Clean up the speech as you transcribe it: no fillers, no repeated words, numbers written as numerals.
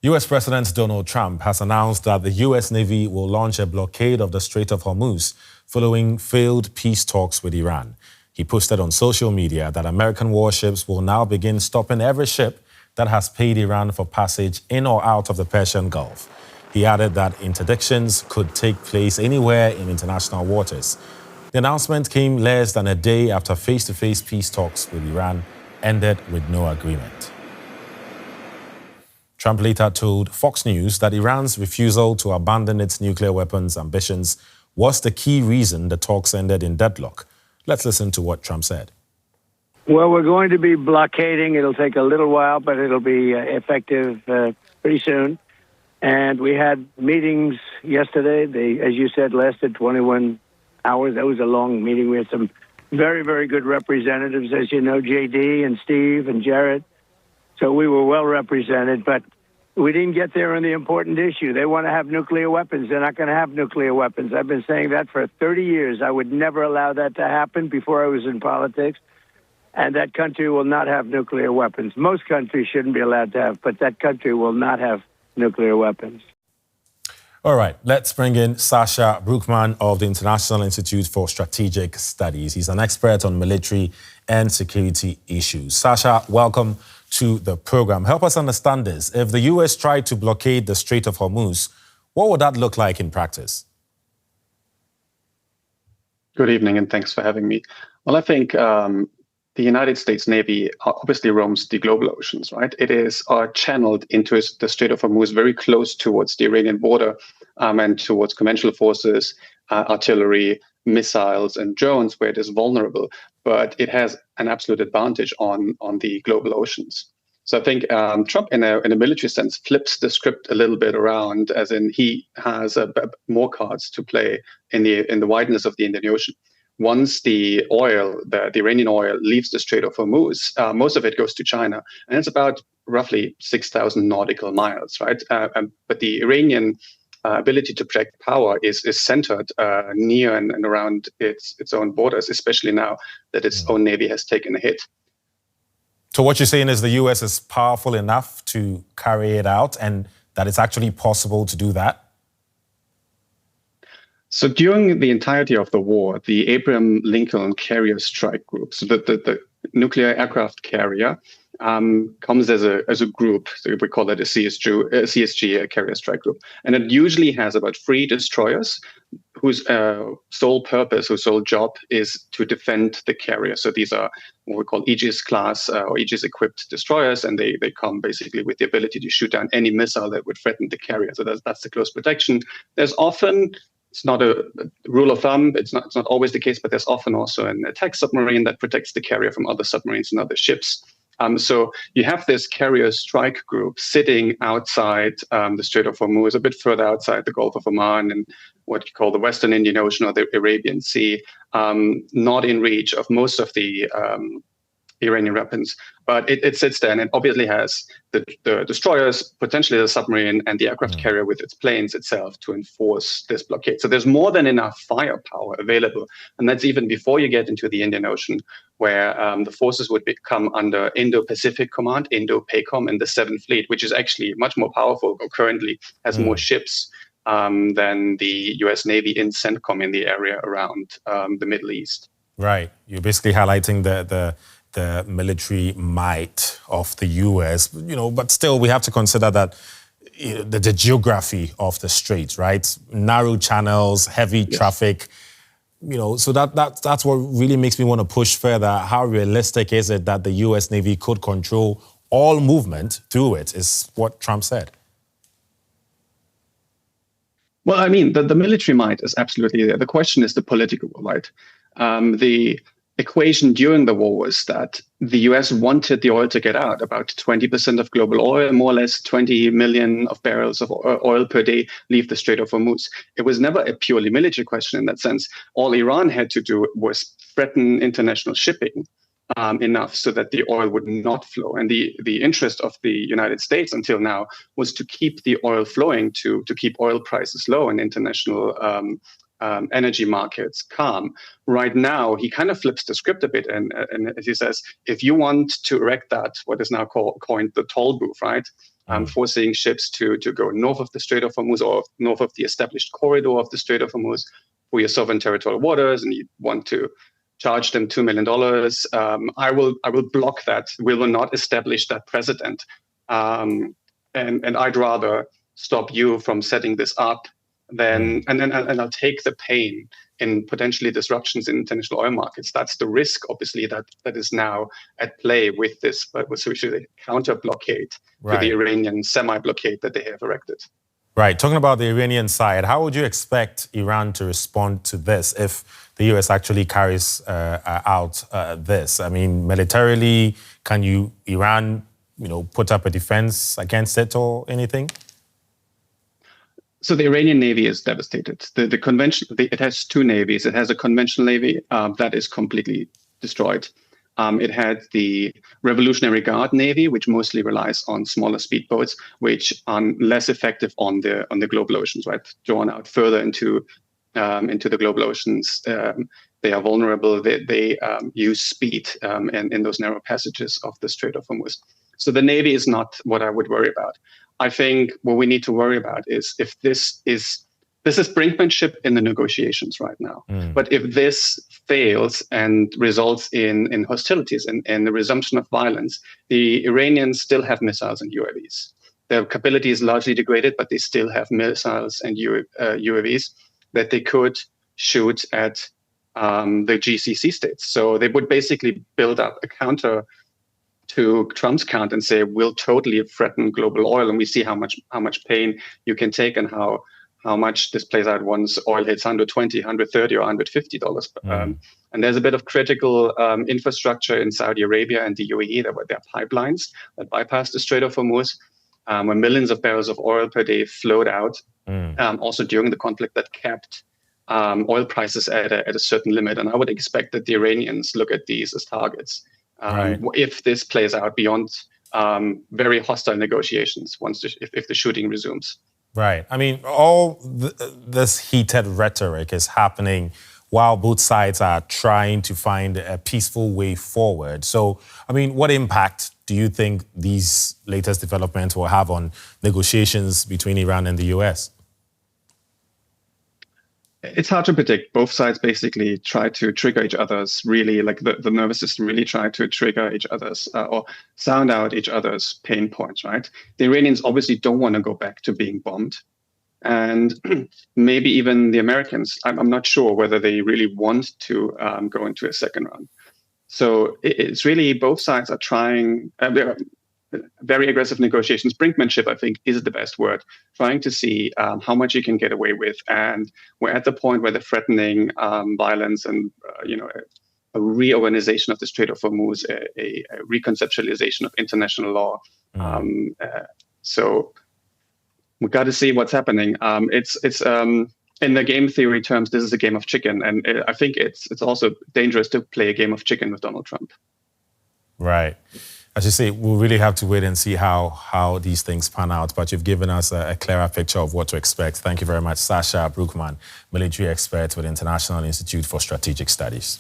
U.S. President Donald Trump has announced that the U.S. Navy will launch a blockade of the Strait of Hormuz following failed peace talks with Iran. He posted on social media that American warships will now begin stopping every ship that has paid Iran for passage in or out of the Persian Gulf. He added that interdictions could take place anywhere in international waters. The announcement came less than a day after face-to-face peace talks with Iran ended with no agreement. Trump later told Fox News that Iran's refusal to abandon its nuclear weapons ambitions was the key reason the talks ended in deadlock. Let's listen to what Trump said. Well, we're going to be blockading. It'll take a little while, but it'll be effective pretty soon. And we had meetings yesterday. They, as you said, lasted 21 hours. That was a long meeting. We had some very, very good representatives, as you know, JD and Steve and Jared. So we were well represented, but we didn't get there on the important issue. They want to have nuclear weapons. They're not going to have nuclear weapons. I've been saying that for 30 years. I would never allow that to happen before I was in politics. And that country will not have nuclear weapons. Most countries shouldn't be allowed to have, but that country will not have nuclear weapons. All right, let's bring in Sascha Bruchmann of the International Institute for Strategic Studies. He's an expert on military and security issues. Sascha, welcome to the program. Help us understand this. If the U.S. tried to blockade the Strait of Hormuz, what would that look like in practice? Good evening, and thanks for having me. Well, I think the United States Navy obviously roams the global oceans, right? It is channeled into the Strait of Hormuz, very close towards the Iranian border and towards conventional forces, artillery, missiles, and drones, where it is vulnerable. But it has an absolute advantage on the global oceans. So I think Trump, in a military sense, flips the script a little bit around, as in he has more cards to play in the wideness of the Indian Ocean. Once the oil, the Iranian oil, leaves the Strait of Hormuz, most of it goes to China, and it's about roughly 6,000 nautical miles, right? But the Iranian ability to project power is centered near and around its own borders, especially now that its own navy has taken a hit. So what you're saying is the U.S. is powerful enough to carry it out, and that it's actually possible to do that? So during the entirety of the war, the Abraham Lincoln Carrier Strike Group, so the nuclear aircraft carrier, comes as a group. So we call it a CSG Carrier Strike Group. And it usually has about 3 destroyers whose sole job is to defend the carrier. So these are what we call Aegis class or Aegis equipped destroyers, and they come basically with the ability to shoot down any missile that would threaten the carrier. So that's the close protection. There's often, it's not a rule of thumb, it's not always the case, but there's often also an attack submarine that protects the carrier from other submarines and other ships. So you have this carrier strike group sitting outside the Strait of Hormuz, a bit further outside the Gulf of Oman and what you call the Western Indian Ocean or the Arabian Sea, not in reach of most of the Iranian weapons. But it sits there, and it obviously has the destroyers, potentially the submarine, and the aircraft carrier with its planes itself to enforce this blockade. So there's more than enough firepower available. And that's even before you get into the Indian Ocean, where the forces would come under Indo-Pacific Command, Indo-PACOM, and the 7th Fleet, which is actually much more powerful, or currently has more ships than the US Navy in CENTCOM in the area around the Middle East. Right. You're basically highlighting the military might of the U.S., but still we have to consider that the geography of the strait, right? Narrow channels, heavy traffic, so that's what really makes me want to push further. How realistic is it that the U.S. Navy could control all movement through it, is what Trump said. Well, I mean, the military might is absolutely there. The question is the political might. The equation during the war was that the US wanted the oil to get out, about 20% of global oil, more or less 20 million of barrels of oil per day leave the Strait of Hormuz. It was never a purely military question in that sense. All Iran had to do was threaten international shipping enough so that the oil would not flow. And the interest of the United States until now was to keep the oil flowing, to keep oil prices low and international energy markets calm. Right now, he kind of flips the script a bit, and as he says, if you want to erect that, what is now coined the toll booth, right? forcing ships to go north of the Strait of Hormuz or north of the established corridor of the Strait of Hormuz for your sovereign territorial waters, and you want to charge them $2 million. I will block that. We will not establish that precedent. And I'd rather stop you from setting this up and I'll take the pain in potentially disruptions in international oil markets. That's the risk, obviously, that is now at play with this, but was usually counter blockade to the Iranian semi-blockade that they have erected. Right. Talking about the Iranian side, how would you expect Iran to respond to this if the U.S. actually carries out this? I mean, militarily, can Iran, put up a defense against it or anything? So the Iranian Navy is devastated. The convention, it has two navies. It has a conventional navy that is completely destroyed. It had the Revolutionary Guard Navy, which mostly relies on smaller speedboats, which are less effective on the global oceans, right? Drawn out further into the global oceans, they are vulnerable. They use speed in those narrow passages of the Strait of Hormuz. So the Navy is not what I would worry about. I think what we need to worry about is if this is brinkmanship in the negotiations right now. But if this fails and results in hostilities and the resumption of violence, the Iranians still have missiles and UAVs. Their capability is largely degraded, but they still have missiles and UAVs that they could shoot at the GCC states. So they would basically build up a counter to Trump's count and say, we'll totally threaten global oil, and we see how much pain you can take and how much this plays out once oil hits $120, $130, or $150. And there's a bit of critical infrastructure in Saudi Arabia and the UAE. There are pipelines that bypass the Strait of Hormuz, where millions of barrels of oil per day flowed out. Also during the conflict, that kept oil prices at a certain limit. And I would expect that the Iranians look at these as targets. If this plays out beyond very hostile negotiations, if the shooting resumes. Right. I mean, all this heated rhetoric is happening while both sides are trying to find a peaceful way forward. So, I mean, what impact do you think these latest developments will have on negotiations between Iran and the U.S.? It's hard to predict. Both sides basically try to trigger each other's, really, like the nervous system really try to trigger each other's or sound out each other's pain points, right? The Iranians obviously don't want to go back to being bombed. And maybe even the Americans, I'm not sure whether they really want to go into a second round. So it's really both sides are trying very aggressive negotiations. Brinkmanship, I think, is the best word. Trying to see how much you can get away with, and we're at the point where they're threatening violence and a reorganization of the Strait of Hormuz, a reconceptualization of international law. So we got to see what's happening. It's in the game theory terms, this is a game of chicken, and I think it's also dangerous to play a game of chicken with Donald Trump. Right. As you say, we'll really have to wait and see how these things pan out. But you've given us a clearer picture of what to expect. Thank you very much, Sascha Bruchmann, military expert with the International Institute for Strategic Studies.